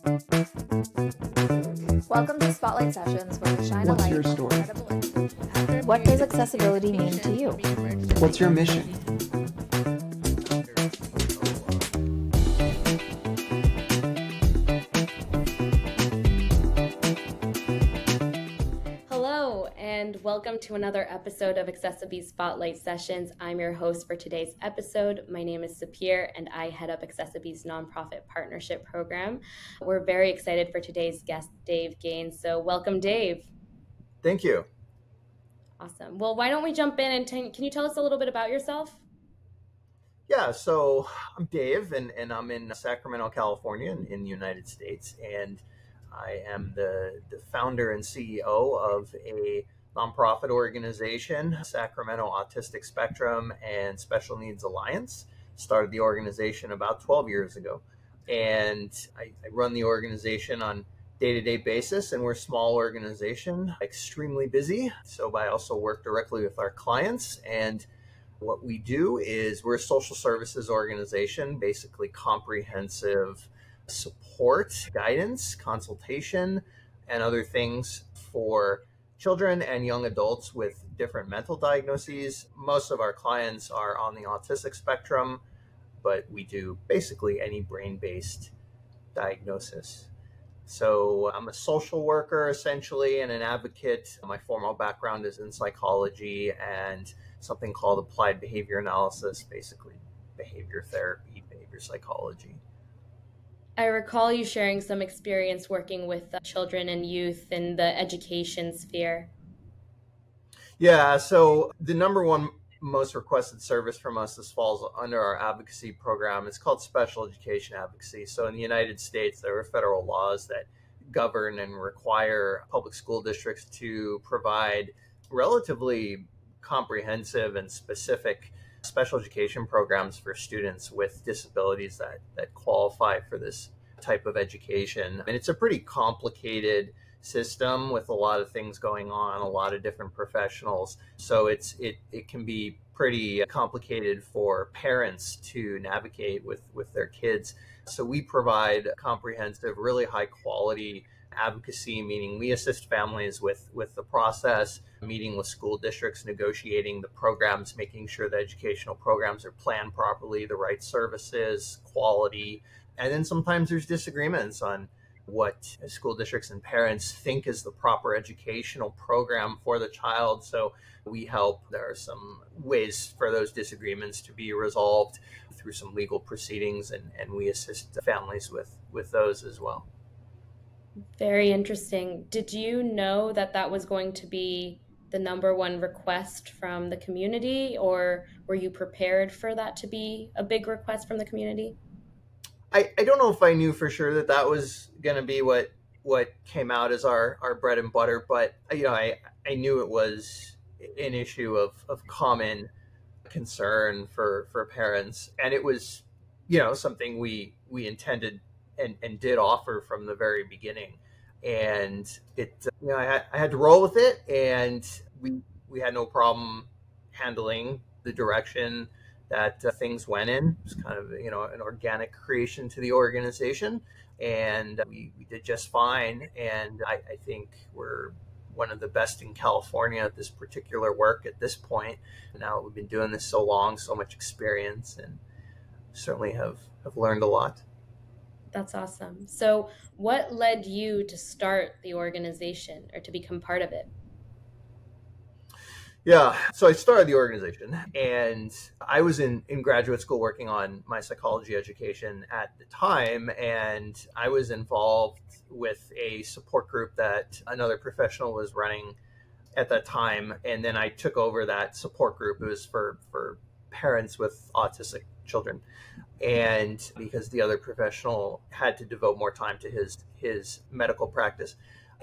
Welcome to Spotlight Sessions, where we shine a What's light your on story? incredible. What does accessibility mean to you? What's your mission? Hello, and welcome to another episode of accessiBe's Spotlight Sessions. I'm your host for today's episode. My name is Sapir, and I head up accessiBe's nonprofit partnership program. We're very excited for today's guest, Dave Gaines. So welcome, Dave. Thank you. Awesome. Well, why don't we jump in and can you tell us a little bit about yourself? Yeah, so I'm Dave, and I'm in Sacramento, California, in the United States, and I am the founder and CEO of a nonprofit organization, Sacramento Autistic Spectrum and Special Needs Alliance. Started the organization about 12 years ago, and I run the organization on day-to-day basis, and we're a small organization, extremely busy. So I also work directly with our clients, and what we do is we're a social services organization, basically comprehensive support, guidance, consultation, and other things for children and young adults with different mental diagnoses. Most of our clients are on the autistic spectrum, but we do basically any brain-based diagnosis. So I'm a social worker essentially and an advocate. My formal background is in psychology and something called applied behavior analysis, basically behavior therapy, behavior psychology. I recall you sharing some experience working with children and youth in the education sphere. Yeah, so the number one most requested service from us, this falls under our advocacy program. It's called special education advocacy. So in the United States, there are federal laws that govern and require public school districts to provide relatively comprehensive and specific special education programs for students with disabilities that qualify for this type of education. And it's a pretty complicated system with a lot of things going on, a lot of different professionals. So it can be pretty complicated for parents to navigate with their kids. So we provide comprehensive, really high quality advocacy, meaning we assist families with the process, meeting with school districts, negotiating the programs, making sure the educational programs are planned properly, the right services, quality. And then sometimes there's disagreements on what school districts and parents think is the proper educational program for the child. So we help. There are some ways for those disagreements to be resolved through some legal proceedings, and we assist families with those as well. Very interesting. Did you know that was going to be the number one request from the community, or were you prepared for that to be a big request from the community? I don't know if I knew for sure that was going to be what came out as our bread and butter, but I knew it was an issue of common concern for parents, and it was something we intended and did offer from the very beginning. And I had to roll with it, and we had no problem handling the direction that things went in. It was kind of an organic creation to the organization, and we did just fine. And I think we're one of the best in California at this particular work at this point. Now that we've been doing this so long, so much experience, and certainly have learned a lot. That's awesome. So what led you to start the organization or to become part of it? Yeah, so I started the organization, and I was in graduate school working on my psychology education at the time, and I was involved with a support group that another professional was running at that time, and then I took over that support group. It was for parents with autistic children, and because the other professional had to devote more time to his medical practice.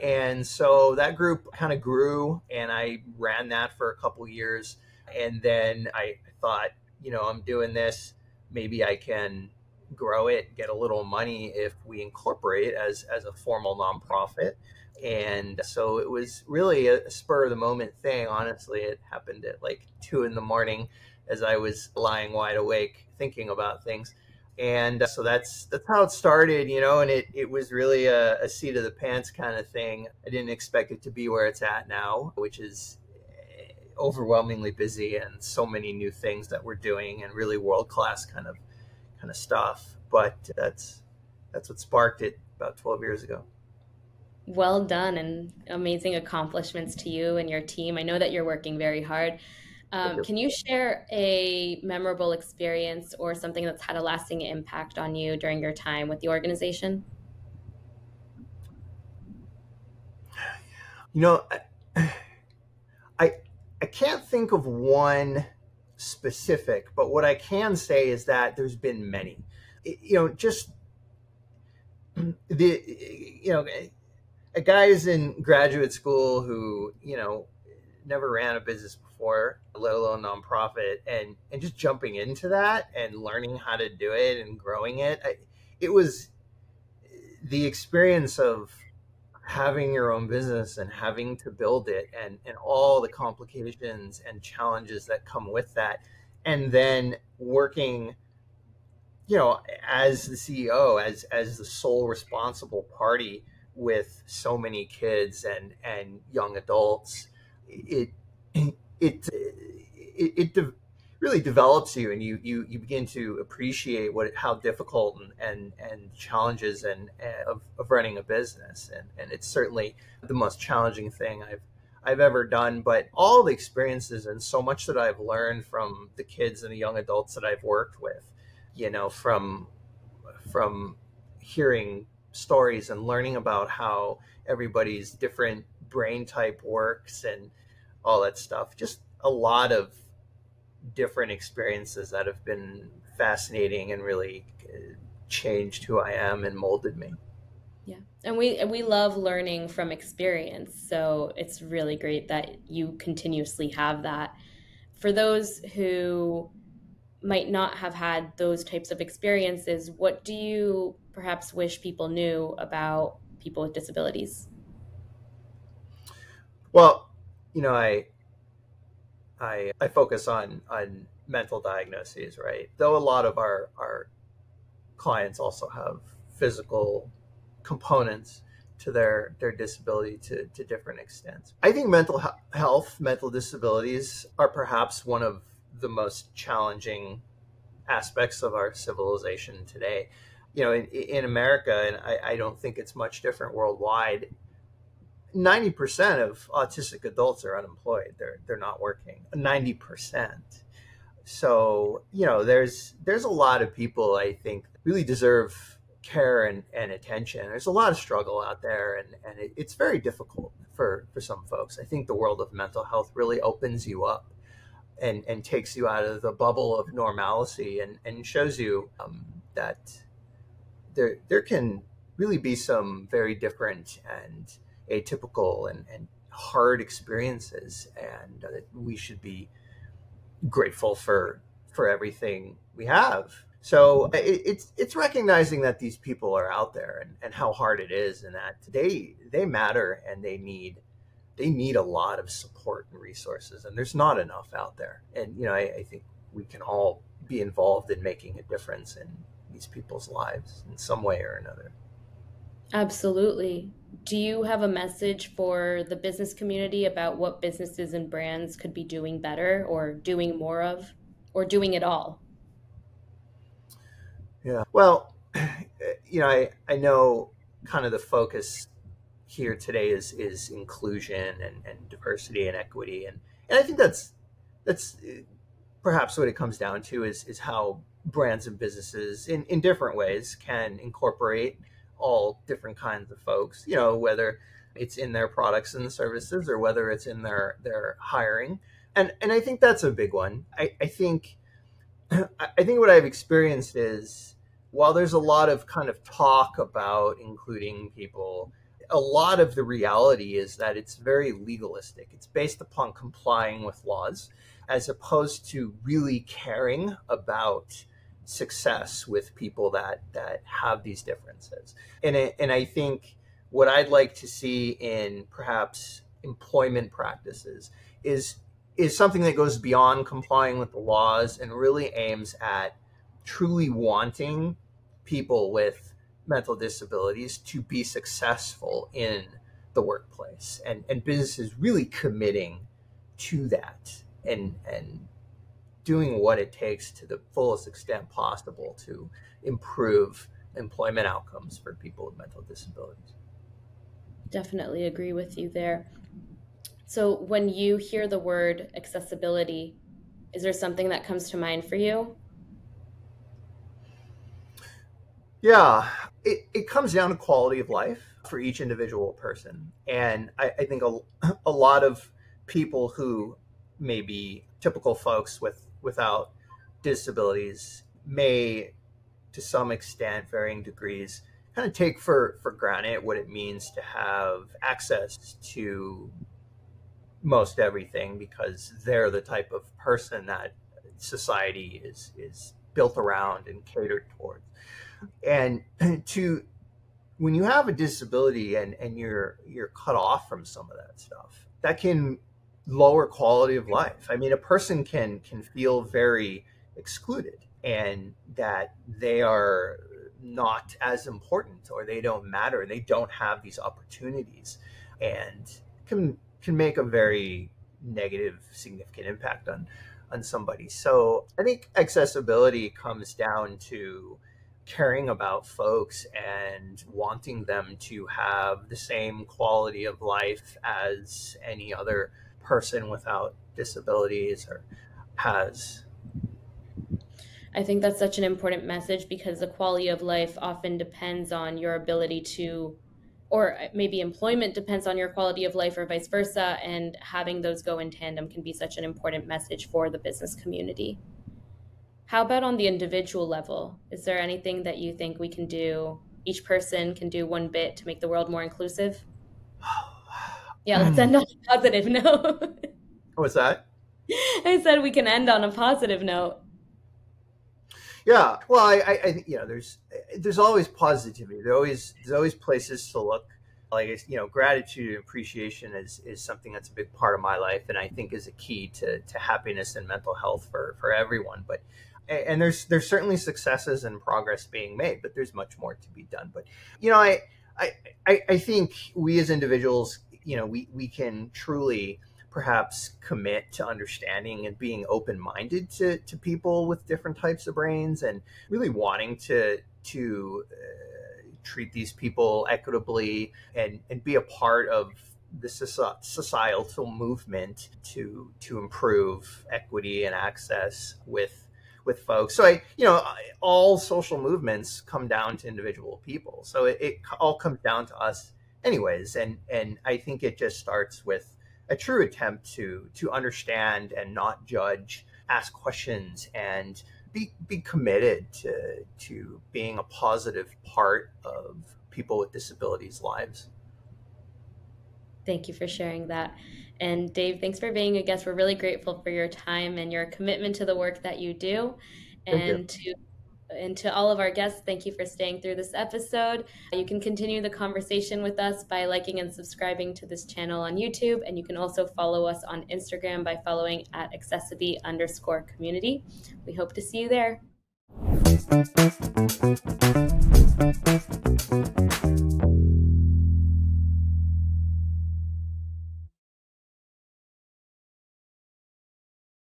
And so that group kind of grew, and I ran that for a couple years. And then I thought, I'm doing this, maybe I can grow it, get a little money if we incorporate as a formal nonprofit. And so it was really a spur of the moment thing. Honestly, it happened at like 2 a.m. as I was lying wide awake thinking about things. And so that's how it started, and it was really a seat of the pants kind of thing. I didn't expect it to be where it's at now, which is overwhelmingly busy and so many new things that we're doing and really world-class kind of stuff. But that's what sparked it about 12 years ago. Well done, and amazing accomplishments to you and your team. I know that you're working very hard. Can you share a memorable experience or something that's had a lasting impact on you during your time with the organization? I can't think of one specific, but what I can say is that there's been many. Just a guy is in graduate school who never ran a business before, let alone nonprofit, and just jumping into that and learning how to do it and growing it. It was the experience of having your own business and having to build it and all the complications and challenges that come with that. And then working, as the CEO, as the sole responsible party with so many kids and young adults, it really develops you, and you begin to appreciate how difficult and challenges of running a business, and it's certainly the most challenging thing I've ever done. But all the experiences and so much that I've learned from the kids and the young adults that I've worked with, from hearing stories and learning about how everybody's different brain type works and all that stuff, just a lot of different experiences that have been fascinating and really changed who I am and molded me. Yeah. And we love learning from experience. So it's really great that you continuously have that. For those who might not have had those types of experiences, what do you perhaps wish people knew about people with disabilities? Well, I focus on mental diagnoses, right? Though a lot of our clients also have physical components to their disability to different extents. I think mental health, mental disabilities are perhaps one of the most challenging aspects of our civilization today. In America, and I don't think it's much different worldwide, 90% of autistic adults are unemployed. They're not working. 90%. So, there's a lot of people I think really deserve care and attention. There's a lot of struggle out there, and it's very difficult for some folks. I think the world of mental health really opens you up and takes you out of the bubble of normalcy and shows you that there can really be some very different and atypical and hard experiences, and that we should be grateful for everything we have. So it's recognizing that these people are out there and how hard it is, and that they matter, and they need a lot of support and resources, and there's not enough out there. And I think we can all be involved in making a difference in these people's lives in some way or another. Absolutely. Do you have a message for the business community about what businesses and brands could be doing better or doing more of, or doing it all? Yeah. Well, I know kind of the focus here today is inclusion and diversity and equity, and I think that's perhaps what it comes down to is how brands and businesses in different ways can incorporate all different kinds of folks, whether it's in their products and services or whether it's in their hiring. And I think that's a big one. I think what I've experienced is, while there's a lot of kind of talk about including people, a lot of the reality is that it's very legalistic. It's based upon complying with laws as opposed to really caring about success with people that have these differences. And I think what I'd like to see in perhaps employment practices is something that goes beyond complying with the laws and really aims at truly wanting people with mental disabilities to be successful in the workplace, and businesses really committing to that and doing what it takes to the fullest extent possible to improve employment outcomes for people with mental disabilities. Definitely agree with you there. So when you hear the word accessibility, is there something that comes to mind for you? Yeah, it comes down to quality of life for each individual person. And I think a lot of people who may be typical folks without disabilities may, to some extent, varying degrees, kind of take for granted what it means to have access to most everything because they're the type of person that society is built around and catered towards. And to when you have a disability and you're cut off from some of that stuff, that can lower quality of life. I mean, a person can feel very excluded and that they are not as important or they don't matter. They don't have these opportunities and can make a very negative, significant impact on somebody. So I think accessibility comes down to caring about folks and wanting them to have the same quality of life as any other person without disabilities or has. I think that's such an important message because the quality of life often depends on your ability to, or maybe employment depends on your quality of life or vice versa, and having those go in tandem can be such an important message for the business community. How about on the individual level? Is there anything that you think we can do, each person can do one bit to make the world more inclusive? Yeah, let's end on a positive note. What's that? I said we can end on a positive note. Yeah, well, I think there's always positivity. There's always places to look. Like, gratitude and appreciation is something that's a big part of my life, and I think is a key to happiness and mental health for everyone. But and there's certainly successes and progress being made, but there's much more to be done. But I think we as individuals, we can truly perhaps commit to understanding and being open-minded to people with different types of brains and really wanting to treat these people equitably and be a part of the societal movement to improve equity and access with folks. So all social movements come down to individual people. So it all comes down to us anyways. And I think it just starts with a true attempt to understand and not judge, ask questions, and be committed to being a positive part of people with disabilities' lives. Thank you for sharing that. And Dave, thanks for being a guest. We're really grateful for your time and your commitment to the work that you do. And to all of our guests, thank you for staying through this episode. You can continue the conversation with us by liking and subscribing to this channel on YouTube. And you can also follow us on Instagram by following at accessiBe_community. We hope to see you there.